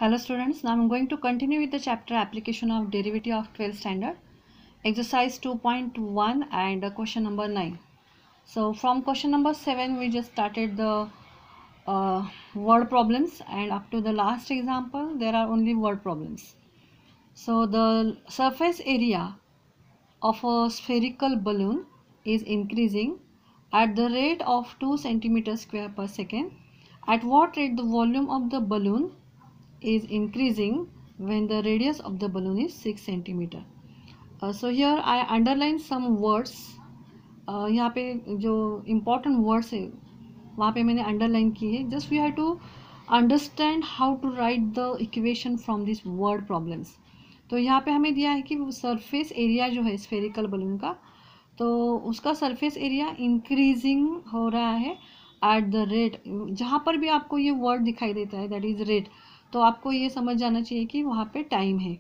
Hello students, now I am going to continue with the chapter application of derivative of 12th standard, exercise 2.1 and question number 9. So from question number 7 we just started the word problems, and up to the last example there are only word problems. So the surface area of a spherical balloon is increasing at the rate of 2 centimeters square per second. At what rate the volume of the balloon is increasing when the radius of the balloon is 6 centimeter. So here I underline some words. यहाँ पे जो important words है वहाँ पे मैंने underline की है. Just we have to understand how to write the equation from these word problems. तो यहाँ पे हमें दिया है कि सरफेस एरिया जो है स्फेरिकल बलून का, तो उसका सरफेस एरिया इंक्रीजिंग हो रहा है एट द रेट. जहाँ पर भी आपको ये वर्ड दिखाई देता है दैट इज रेट, तो आपको ये समझ जाना चाहिए कि वहाँ पे टाइम है.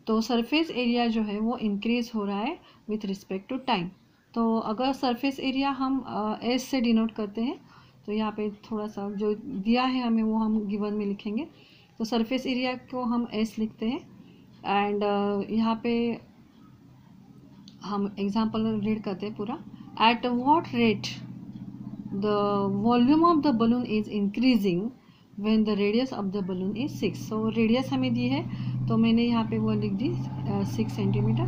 तो सरफेस एरिया जो है वो इंक्रीज हो रहा है विथ रिस्पेक्ट टू टाइम. तो अगर सरफेस एरिया हम एस से डिनोट करते हैं तो यहाँ पे थोड़ा सा जो दिया है हमें वो हम गिवन में लिखेंगे. तो सरफेस एरिया को हम एस लिखते हैं एंड यहाँ पे हम एग्जाम्पल रीड करते हैं पूरा. At what rate the volume of the balloon is increasing when the radius of the balloon is 6. so radius हमें दी है तो मैंने यहाँ पे वो लिख दी 6 सेंटीमीटर.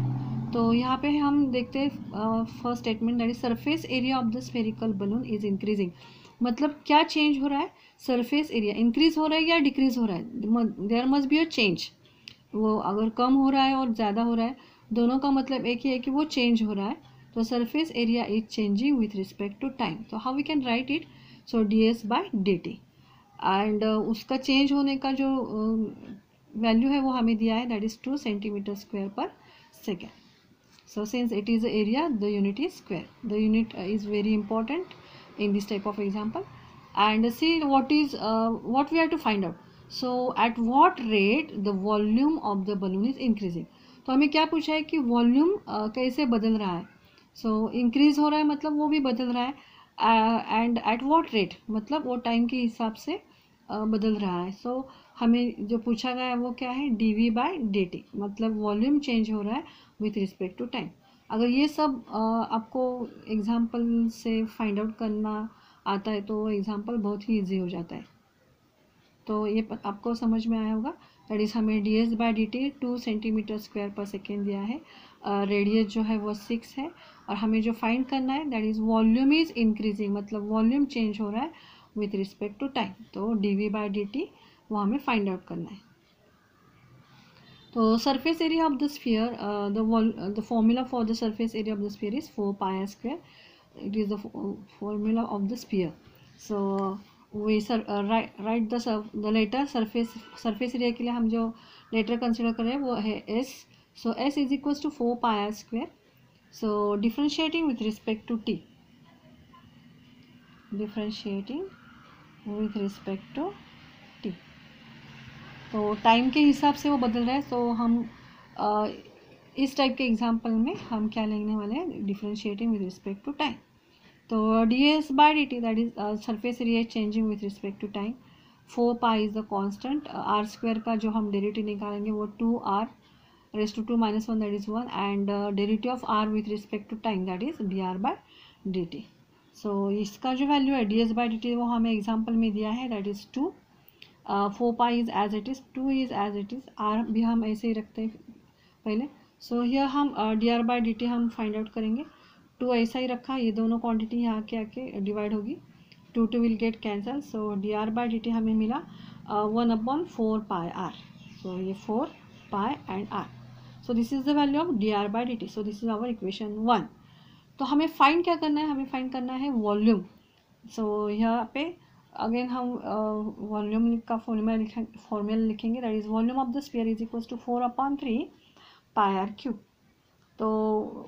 तो यहाँ पे हम देखते हैं first statement that is surface area of the spherical balloon is increasing. मतलब क्या चेंज हो रहा है, सरफेस एरिया इंक्रीज हो रहा है या डिक्रीज हो रहा है. There must be a change. वो अगर कम हो रहा है और ज़्यादा हो रहा है, दोनों का मतलब एक ही है कि वो चेंज हो रहा है. तो surface area is changing with respect to time. तो how we can write it, so ds/dt. And उसका चेंज होने का जो वैल्यू है वो हमें दिया है दैट इज 2 सेंटीमीटर स्क्वायर पर second. So since it is area the unit is square. The unit is very important in this type of example. And see what we have to find out. So at what rate the volume of the balloon is increasing. तो हमें क्या पूछा है कि volume कैसे बदल रहा है. सो इंक्रीज हो रहा है मतलब वो भी बदल रहा है. एंड एट व्हाट रेट मतलब वो टाइम के हिसाब से बदल रहा है. सो हमें जो पूछा गया है वो क्या है, dv/dt. मतलब वॉल्यूम चेंज हो रहा है विथ रिस्पेक्ट टू टाइम. अगर ये सब आपको एग्जाम्पल से फाइंड आउट करना आता है तो एग्जाम्पल बहुत ही इजी हो जाता है. तो ये आपको समझ में आया होगा. दैट इज़ हमें ds/dt 2 सेंटीमीटर स्क्वायर पर सेकेंड दिया है. रेडियस जो है वो 6 है और हमें जो फाइंड करना है that is volume is increasing. मतलब वॉल्यूम चेंज हो रहा है विथ रिस्पेक्ट टू टाइम. तो dv/dt वो हमें फाइंड आउट करना है. So surface area of the sphere, the formula for the surface area of the sphere is 4 pi r square. It is the formula of the sphere. So we write the letter surface area के लिए हम जो letter consider कर रहे हैं वो है s. So s is equals to 4 pi r square. So differentiating with respect to t. Differentiating with respect to t. तो टाइम के हिसाब से वो बदल रहा है. तो हम इस टाइप के एग्जांपल में हम क्या लेने वाले हैं, differentiating with respect to time. तो ds/dt that is surface area changing with respect to time. 4 pi is the constant. R square का जो हम डेरिवेटिव निकालेंगे वो 2r raised to 2 minus 1 that is 1. And derivative of r with respect to time that is dr/dt. So इसका जो value है ds/dt वो हमें एग्जाम्पल में दिया है that is 2. 4 pi is as it is, 2 is as it is, R भी हम ऐसे ही रखते हैं पहले. सो हियर हम dr/dt हम फाइंड आउट करेंगे. 2 ऐसा ही रखा, ये दोनों क्वांटिटी यहाँ के आके डिवाइड होगी. 2 will get cancel. So dr/dt हमें मिला 1/4 पाई आर. सो ये 4 pi and R. So this is the value of dr/dt. So this is our equation 1. तो हमें फाइंड क्या करना है, हमें फाइंड करना है वॉल्यूम. सो यहाँ पे अगेन हम वॉल्यूम का फॉर्मूला लिखेंगे that is volume of the sphere is equals to 4/3 pi R cube. तो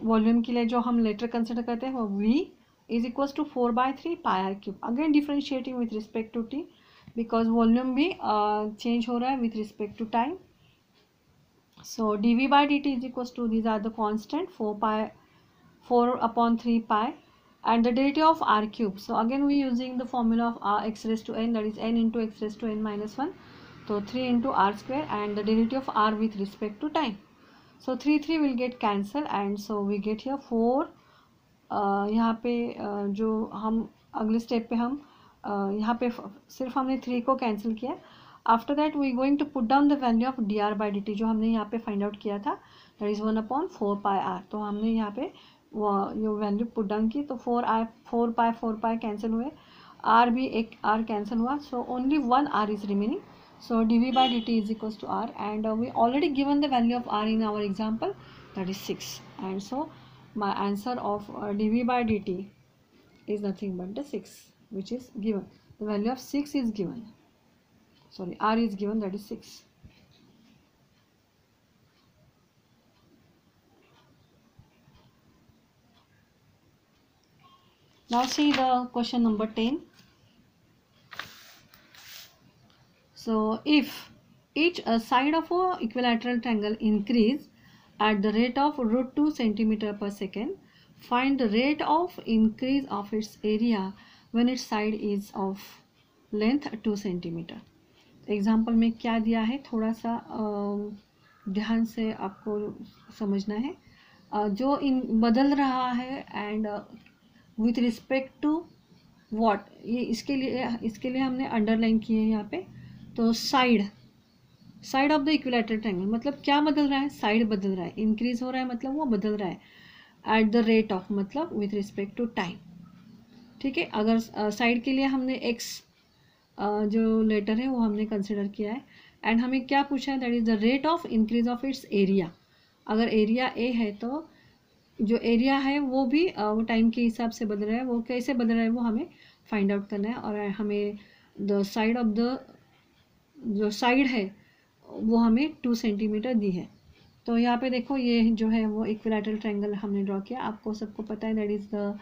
वॉल्यूम के लिए जो हम लेटर कंसिडर करते हैं वो v is equals to 4/3 pi R cube. Again differentiating with respect to t because volume भी चेंज हो रहा है with respect to time. So dv/dt is equals to these are the constant 4/3 pi and the derivative of r cube. So again we using the formula of x raised to n, that is n into x raised to n minus 1. तो 3 into R square and the derivative of R with respect to time. So 3 will get cancel and so we get here 4. यहाँ पे जो हम अगले step पे हम यहाँ पे सिर्फ हमने 3 को कैंसिल किया. After that we going to put down the value of D R by D T जो हमने यहाँ पे फाइंड आउट किया था, दैट इज़ 1/4πr. तो हमने यहाँ पे ये वैल्यू पुट डाउन की, तो 4 पाई कैंसिल हुए, आर भी एक आर कैंसिल हुआ, so only 1 R is remaining. So dv by dt is equals to r, and we already given the value of r in our example, that is 6. And so my answer of dv by dt is nothing but the 6, which is given. The value of 6 is given. Sorry, r is given, that is 6. Now see the question number 10. So if each side of a equilateral triangle increase at the rate of √2 centimeter per second, find the rate of increase of its area when its side is of length 2 centimeter. Example में क्या दिया है, थोड़ा सा ध्यान से आपको समझना है. जो इन बदल रहा है and with respect to what, ये इसके लिए हमने अंडरलाइन किए हैं यहाँ पे. तो side of the equilateral triangle मतलब क्या बदल रहा है, साइड बदल रहा है, इंक्रीज हो रहा है मतलब वो बदल रहा है. एट द रेट ऑफ मतलब विथ रिस्पेक्ट टू टाइम. ठीक है, अगर साइड के लिए हमने एक्स जो लेटर है वो हमने कंसिडर किया है, एंड हमें क्या पूछा है, that is the rate of increase of its area. अगर एरिया ए है तो जो एरिया है वो भी वो टाइम के हिसाब से बदल रहा है, वो कैसे बदल रहा है वो हमें फाइंड आउट करना है. और हमें द साइड ऑफ द जो साइड है वो हमें 2 सेंटीमीटर दी है. तो यहाँ पे देखो ये जो है वो इक्विलैटरल ट्रायंगल हमने ड्रॉ किया. आपको सबको पता है that is the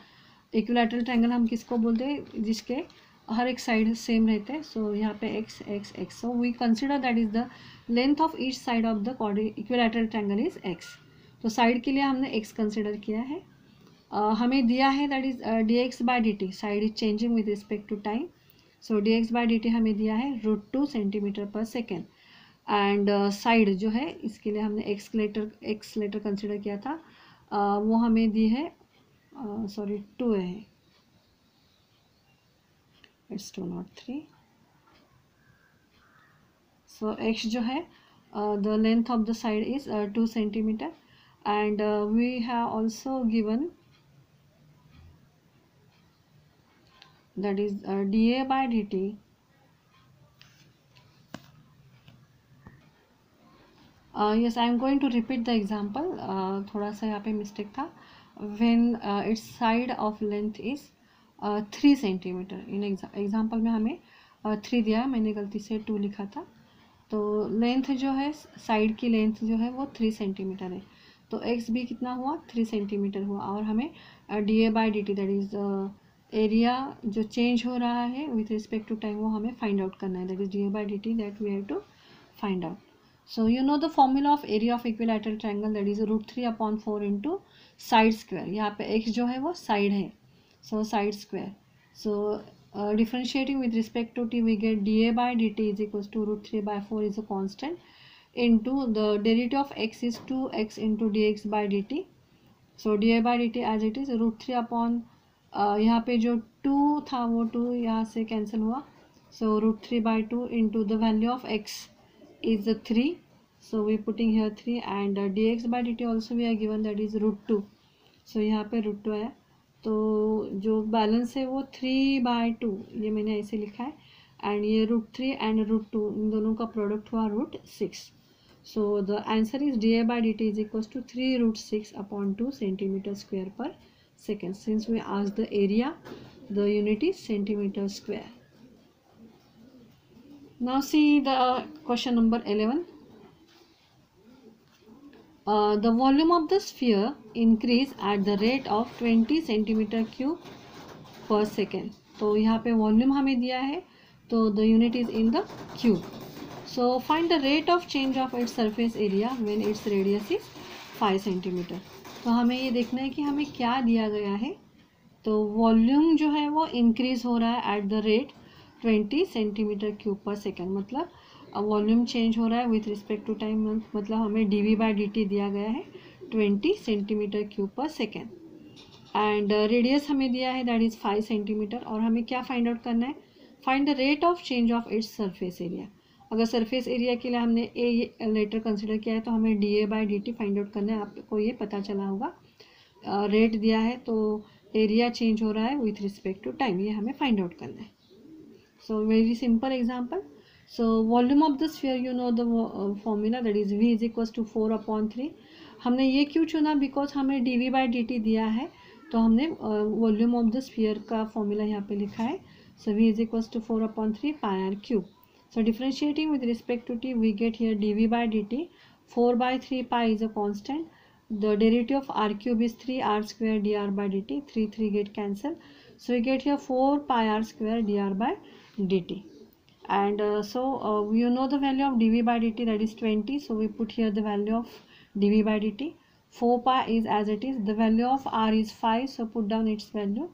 equilateral triangle हम किसको बोलते हैं, जिसके हर एक साइड सेम रहते हैं. सो यहाँ पे X X X, so we consider that is the length of each side of the equilateral triangle is X. तो साइड के लिए हमने एक्स कंसिडर किया है. हमें दिया है that is D x by D T, side is changing with respect to time. So D x by D T हमें दिया है √2 सेंटीमीटर पर सेकेंड. एंड साइड जो है इसके लिए हमने एक्स लेटर कंसिडर किया था, वो हमें दी है 2 है, इट्स 2 not 3. सो एक्स जो है the length of the side is 2 centimetre, and we have also given that is dA by dt yes, I am going to repeat the example. थोड़ा सा यहाँ पे मिस्टेक था. when its side of length is 3 centimetre. In example में हमें 3 दिया है, मैंने गलती से 2 लिखा था. तो लेंथ जो है साइड की लेंथ जो है वो 3 सेंटीमीटर है, तो एक्स भी कितना हुआ 3 सेंटीमीटर हुआ. और हमें D A by D T that is area जो चेंज हो रहा है विथ रिस्पेक्ट टू टाइम वो हमें फाइंड आउट करना है, that is D A by D T that we have to find out. So you know the formula of area of equilateral triangle, that is √3/4 into side square. यहाँ पे X जो है वो side है, so side square. So differentiating with respect to T we get D A by D T is equals to √3/4 is a constant into the derivative of X is 2x into D x by D T. So D A by D T as it is √3 यहाँ पे जो 2 था वो 2 यहाँ से cancel हुआ. सो √3/2 into the value of x is 3. So we putting here 3 and dx by dt also we are given that is √2. So यहाँ पे √2 आया, तो जो बैलेंस है वो 3/2 ये मैंने ऐसे लिखा है, एंड ये √3 एंड √2 इन दोनों का प्रोडक्ट हुआ √6. So the answer is dA by dt is equals to 3√6/2 centimeter square per second. Since we asked the area, the unit is centimeter square. Now see the question number 11. The volume of the sphere increase at the rate of 20 centimeter cube per second. तो यहाँ पे volume हमें दिया है, तो the unit is in the cube. So find the rate of change of its surface area when its radius is 5 centimeter. तो हमें ये देखना है कि हमें क्या दिया गया है. तो वॉल्यूम जो है वो इंक्रीज हो रहा है at the rate 20 centimetre cube पर सेकेंड. मतलब वॉल्यूम चेंज हो रहा है विथ रिस्पेक्ट टू टाइम, मतलब हमें dv/dt दिया गया है 20 सेंटीमीटर क्यूब पर सेकेंड, एंड रेडियस हमें दिया है दैट इज़ 5 सेंटीमीटर, और हमें क्या फाइंड आउट करना है, find the rate of change of its surface area. अगर सरफेस एरिया के लिए हमने ए लेटर कंसिडर किया है तो हमें dA/dt फाइंड आउट करना है। आपको ये पता चला होगा, रेट दिया है तो एरिया चेंज हो रहा है विथ रिस्पेक्ट टू टाइम, ये हमें फाइंड आउट करना है। So very simple example. So volume of the sphere, you know the formula that is V is equal to 4/3। हमने ये क्यों चुना, बिकॉज हमें dv/dt दिया है, तो हमने वॉल्यूम ऑफ द स्फीयर का फॉर्मूला यहाँ पे लिखा है। सो V is equal to 4/3 πr³। So differentiating with respect to t, we get here dv/dt 4/3 pi is a constant. The derivative of r cube is 3r square dr/dt. 3 get cancelled. So we get here 4 pi r square dr/dt. And you know the value of dv/dt, that is 20. So we put here the value of dv/dt. 4 pi is as it is. The value of r is 5. So put down its value.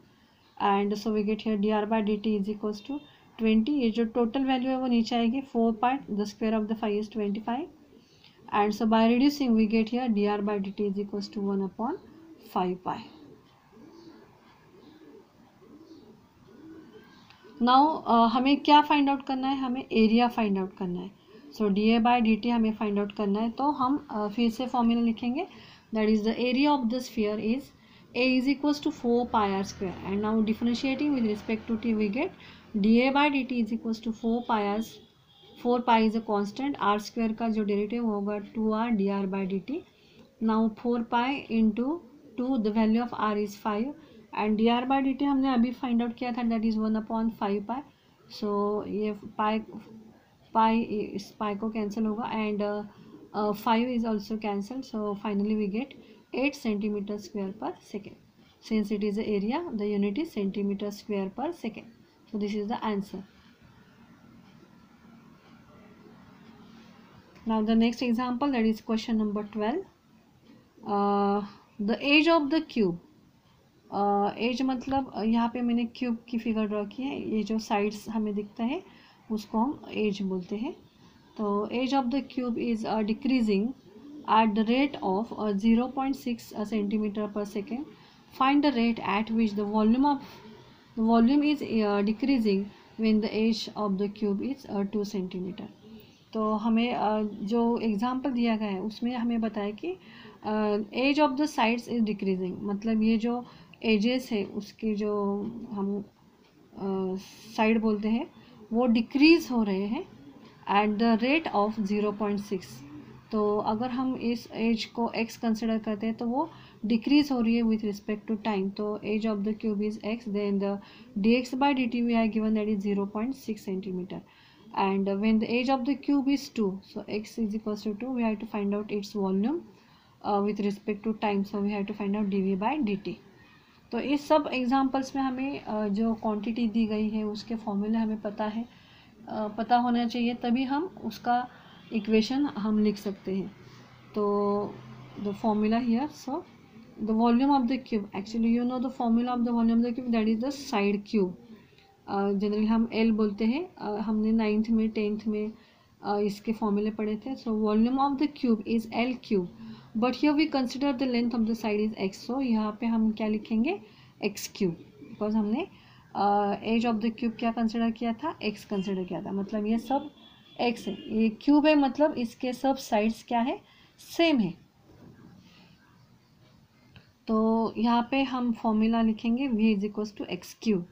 And so we get here dr/dt is equals to 20। ये जो total value है वो नीचे आएगी, 4 part the square of the 5 is 25, and so by reducing we get here dr/dt is equals to 1/5 pi. Now हमें क्या find out करना है, हमें एरिया फाइंड आउट करना है। सो dA/dt हमें फाइंड आउट करना है, तो हम फिर से फॉर्मूला लिखेंगे, that is the area of the sphere is A is equals to 4 pi r square, and now differentiating with respect to t we get dA/dt is equals to 4 pi is a constant, r square का जो derivative होगा 2r dr/dt। now 4 pi into 2, the value of r is 5, and dr/dt हमने अभी find out किया था, that is 1/5 pi। सो ये पाई इस पाई को कैंसिल होगा, and 5 is also cancelled, so finally we get 8 centimeter square per second. Since it is the area, the unit is centimeter square per second. So this is the answer. Now the next example, that is question number 12. The age of the cube. Age मतलब यहाँ पे मैंने cube की figure draw की है, ये जो sides हमें दिखता है उसको हम एज बोलते हैं। तो as of the cube is decreasing at the rate of 0.6 centimeter per second. Find the rate at which the volume is decreasing when the age of the cube is 2 centimeter. तो हमें जो example दिया गया है उसमें हमें बताया कि edge of the sides is decreasing, मतलब ये जो एजेस है उसके जो हम साइड बोलते हैं वो डिक्रीज हो रहे हैं एट द रेट ऑफ 0.6। तो अगर हम इस एज को x कंसिडर करते हैं तो वो डिक्रीज हो रही है विथ रिस्पेक्ट टू टाइम, तो as of the cube is x, then the dx/dt we have given that is 0.6 centimetre, and when the edge of the cube is 2, so x is equals to 2, we have to find out its volume with respect to time, so we have to find out dv/dt। तो इस सब examples में हमें जो quantity दी गई है उसके फॉर्मूले हमें पता है, पता होना चाहिए, तभी हम उसका इक्वेशन हम लिख सकते हैं। तो the formula here, so the volume of the cube, actually you know the formula of the volume of the cube, that is the side cube. Generally हम L बोलते हैं, हमने 9th में 10th में इसके फॉर्मूले पढ़े थे। So volume of the cube is L cube, but here we consider the length of the side is x, so यहाँ पे हम क्या लिखेंगे x क्यूब, बिकॉज हमने एज ऑफ द क्यूब क्या कंसिडर किया था, x कंसिडर किया था, मतलब ये सब x है, ये क्यूब है, मतलब इसके सब साइड्स क्या है, सेम है। तो यहाँ पे हम फॉर्मूला लिखेंगे v is equals to x cube,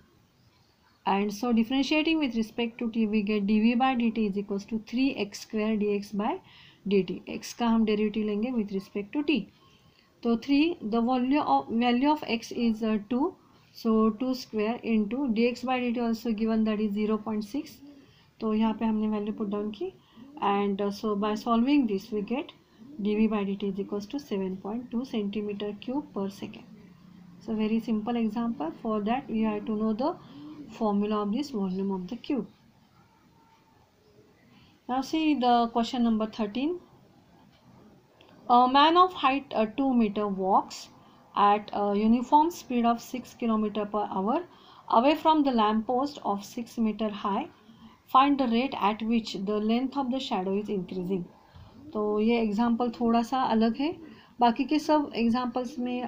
and so differentiating with respect to t we get dv/dt is equals to 3x square dx/dt। x का हम डेरिवेटिव लेंगे विथ रिस्पेक्ट टू t, तो 3 the value of x is 2, so 2 square into dx/dt also given that is 0.6, तो यहाँ पे हमने value put down की, and so by solving this we get dv/dt is equals to 7.2 centimetre cube पर second. So very simple example, for that we have to know the formula of this volume of the cube. Now see the question number 13. A man of height 2 meter walks at a uniform speed of 6 km per hour away from the lamp post of 6 meter high. Find the rate at which the length of the shadow is increasing. तो ये example थोड़ा सा अलग है, बाकी के सब examples में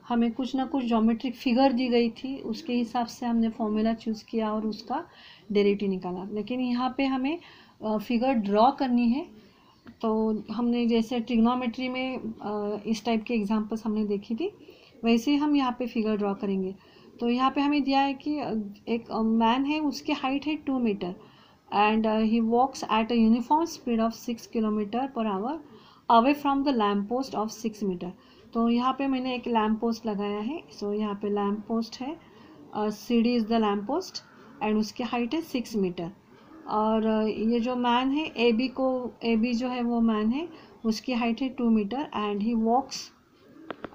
हमें कुछ ना कुछ ज्योमेट्रिक फिगर दी गई थी, उसके हिसाब से हमने फॉर्मूला चूज़ किया और उसका डेरिवेटिव निकाला। लेकिन यहाँ पे हमें फिगर ड्रॉ करनी है, तो हमने जैसे ट्रिग्नोमेट्री में इस टाइप के एग्जांपल्स हमने देखी थी, वैसे ही हम यहाँ पे फिगर ड्रॉ करेंगे। तो यहाँ पे हमें दिया है कि एक मैन है, उसकी हाइट है 2 metre and he walks at a uniform speed of 6 kilometre per hour away from the lamp post of 6 metre. तो यहाँ पे मैंने एक लैम्प पोस्ट लगाया है। सो यहाँ पे लैम्प पोस्ट है, C D is the lamp post and उसकी हाइट है 6 मीटर। और ये जो मैन है ए बी जो है वो मैन है, उसकी हाइट है 2 metre and he walks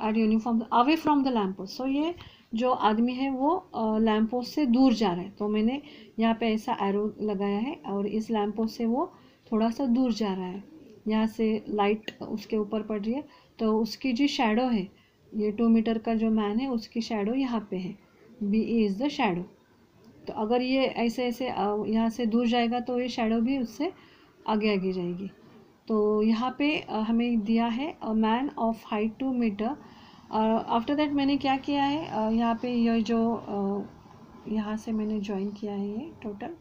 at uniform away from the lamp post. So ये जो आदमी है वो लैम्प पोस्ट से दूर जा रहा है, तो मैंने यहाँ पे ऐसा एरो लगाया है और इस लैम्प पोस्ट से वो थोड़ा सा दूर जा रहा है। यहाँ से लाइट उसके ऊपर पड़ रही है, तो उसकी जो शैडो है, ये 2 मीटर का जो मैन है उसकी शैडो यहाँ पे है, B E is the shadow. तो अगर ये ऐसे ऐसे यहाँ से दूर जाएगा तो ये शैडो भी उससे आगे आगे जाएगी। तो यहाँ पे हमें दिया है a man of height 2 metre. After that मैंने क्या किया है, यहाँ पे ये जो यहाँ से मैंने ज्वाइन किया है ये टोटल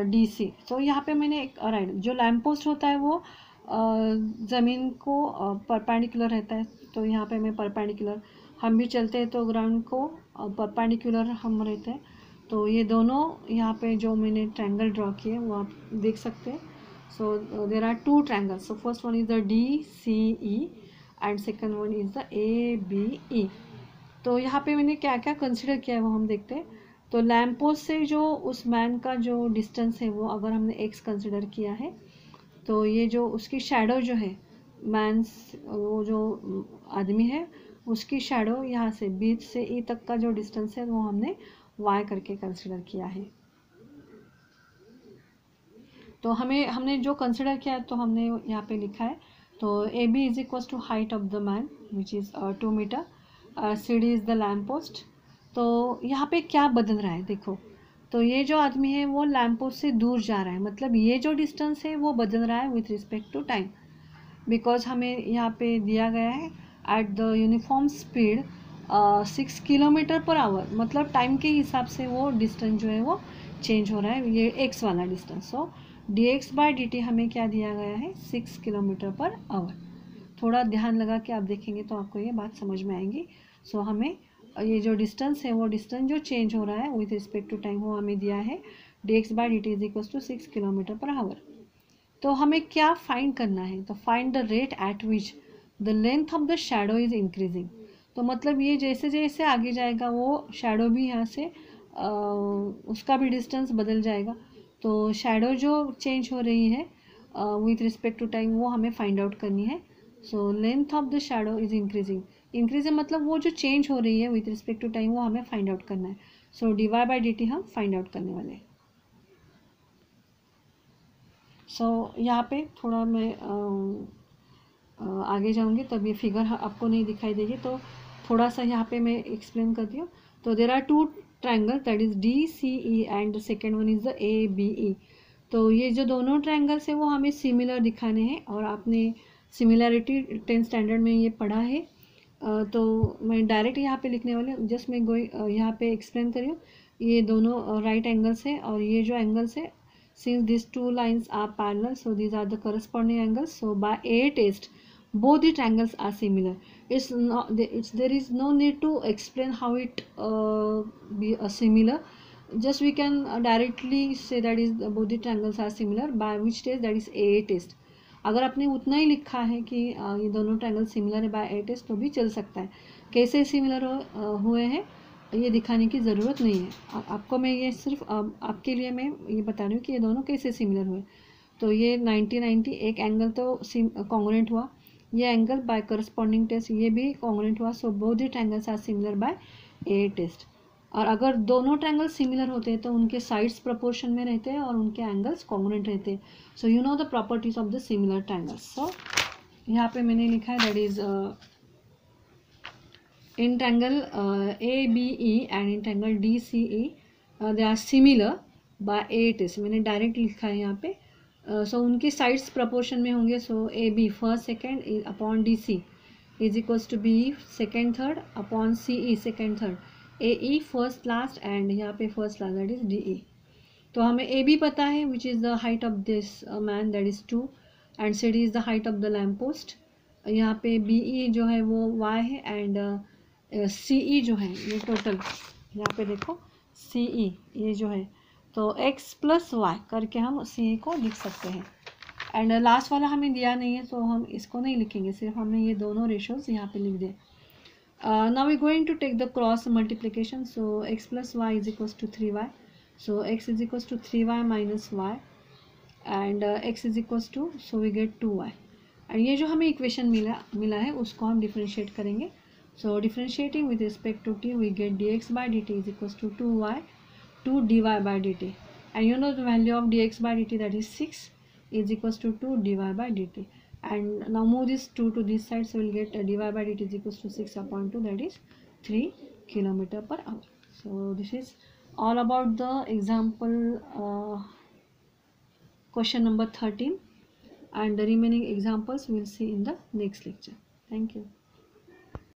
डी सी। तो यहाँ पे मैंने एक राइट, जो लैम्प पोस्ट होता है वो ज़मीन को परपेंडिकुलर रहता है, तो यहाँ पे मैं परपेंडिकुलर, हम भी चलते हैं तो ग्राउंड को परपेंडिकुलर हम रहते हैं। तो ये दोनों यहाँ पे जो मैंने ट्रायंगल ड्रॉ किए वो आप देख सकते हैं। So there are 2 triangles. So first one is the D C E and second one is the A B E. तो यहाँ पे मैंने क्या क्या कंसिडर किया है वो हम देखते हैं। तो लैम्प पोस्ट से जो उस मैन का जो डिस्टेंस है वो अगर हमने एक्स कंसिडर किया है, तो ये जो उसकी शैडो जो है मैंस, वो जो आदमी है उसकी शैडो यहाँ से बीच से ई तक का जो डिस्टेंस है वो हमने वाई करके कंसिडर किया है। तो हमने जो कंसिडर किया है तो हमने यहाँ पे लिखा है। तो A B is equal to height of the man which is 2 metre, C D is the lamp post. तो यहाँ पे क्या बदल रहा है देखो, तो ये जो आदमी है वो लैम्प पोस्ट से दूर जा रहा है, मतलब ये जो डिस्टेंस है वो बदल रहा है with respect to time, because हमें यहाँ पे दिया गया है at the uniform speed 6 kilometre per hour, मतलब टाइम के हिसाब से वो डिस्टेंस जो है वो चेंज हो रहा है, ये एक्स वाला distance. So D x by D T हमें क्या दिया गया है, 6 किलोमीटर पर आवर। थोड़ा ध्यान लगा के आप देखेंगे तो आपको ये बात समझ में आएगी। सो हमें ये जो डिस्टेंस है वो डिस्टेंस जो चेंज हो रहा है विथ रिस्पेक्ट टू टाइम वो हमें दिया है d x by D T is equal to 6 kilometre per hour. तो हमें क्या फाइंड करना है, तो find the rate at which the length of the shadow is increasing. तो मतलब ये जैसे जैसे आगे जाएगा वो शैडो भी यहाँ से उसका भी डिस्टेंस बदल जाएगा। तो शैडो जो चेंज हो रही है विथ रिस्पेक्ट टू टाइम वो हमें फाइंड आउट करनी है। So length of the shadow is increasing, increasing मतलब वो जो चेंज हो रही है विथ रिस्पेक्ट टू टाइम वो हमें फाइंड आउट करना है। So D Y by D T हम फाइंड आउट करने वाले हैं। सो यहाँ पे थोड़ा मैं आगे जाऊँगी तब ये फिगर आपको नहीं दिखाई देगी, तो थोड़ा सा यहाँ पे मैं एक्सप्लेन करती हूँ। तो there are 2 triangle that is D C E and the second one is the A B E. तो ये जो दोनों ट्रायंगल्स है वो हमें सिमिलर दिखाने हैं, और आपने सिमिलैरिटी 10th स्टैंडर्ड में ये पढ़ा है। तो मैं डायरेक्ट यहाँ पे लिखने वाली हूँ, जस्ट मैं यहाँ पे एक्सप्लेन कर रही हूँ। ये दोनों राइट एंगल्स है, और ये जो एंगल्स है, since these 2 lines are parallel, so these are the corresponding angles. So by a test both the triangles are similar. There is no need to explain how it be similar. Just we can directly say that is both the triangles are similar by which test, that is a test. अगर आपने उतना ही लिखा है कि ये दोनों triangle similar है bye A test तो भी चल सकता है। कैसे सिमिलर हुए हैं ये दिखाने की ज़रूरत नहीं है, आपको मैं ये सिर्फ आपके लिए मैं ये बता रही हूँ कि ये दोनों कैसे सिमिलर हुए। तो ये 90-90 एक एंगल तो कॉन्ग्रुएंट हुआ, ये एंगल बाय करस्पॉन्डिंग टेस्ट ये भी कॉन्ग्रुएंट हुआ। So both the triangles are similar by A test. और अगर दोनों ट्रायंगल सिमिलर होते हैं तो उनके साइड्स प्रोपोर्शन में रहते हैं और उनके एंगल्स कॉन्ग्रुएंट रहते हैं। So you know the properties of the similar triangles. So यहाँ पे मैंने लिखा है that is in triangle ABE and in triangle DCE they are similar by 8 इस मैंने डायरेक्ट लिखा है यहाँ पे। सो उनकी साइड्स प्रपोर्शन में होंगे। So A B first second upon D C is equals to B second third upon C E second third, A E first last and यहाँ पे first last that is D E. तो हमें A B पता है which is the height of this man that is 2 and C D is the height of the lamp post. यहाँ पे B E जो है वो वाई है एंड सी ई जो है ये टोटल यहाँ पे देखो सी ई ये जो है तो x प्लस वाई करके हम सी ई को लिख सकते हैं। एंड लास्ट वाला हमें दिया नहीं है तो हम इसको नहीं लिखेंगे, सिर्फ हमने ये दोनों रेशोज यहाँ पे लिख दें। Now we going to take the cross multiplication. So x plus y is equals to 3y, so x is equals to 3y minus y and x is equals to, so we get 2y। And ये जो हमें equation मिला है उसको हम differentiate करेंगे। So differentiating with respect to t we get dx by dt is equals to 2y 2 dy by dt, and you know the value of dx by dt that is 6 is equals to 2 dy by dt, and now move this 2 to this side, so we'll get dy by dt is equals to 6 upon 2 that is 3 km/h. So this is all about the example question number 13, and the remaining examples we'll see in the next lecture. Thank you.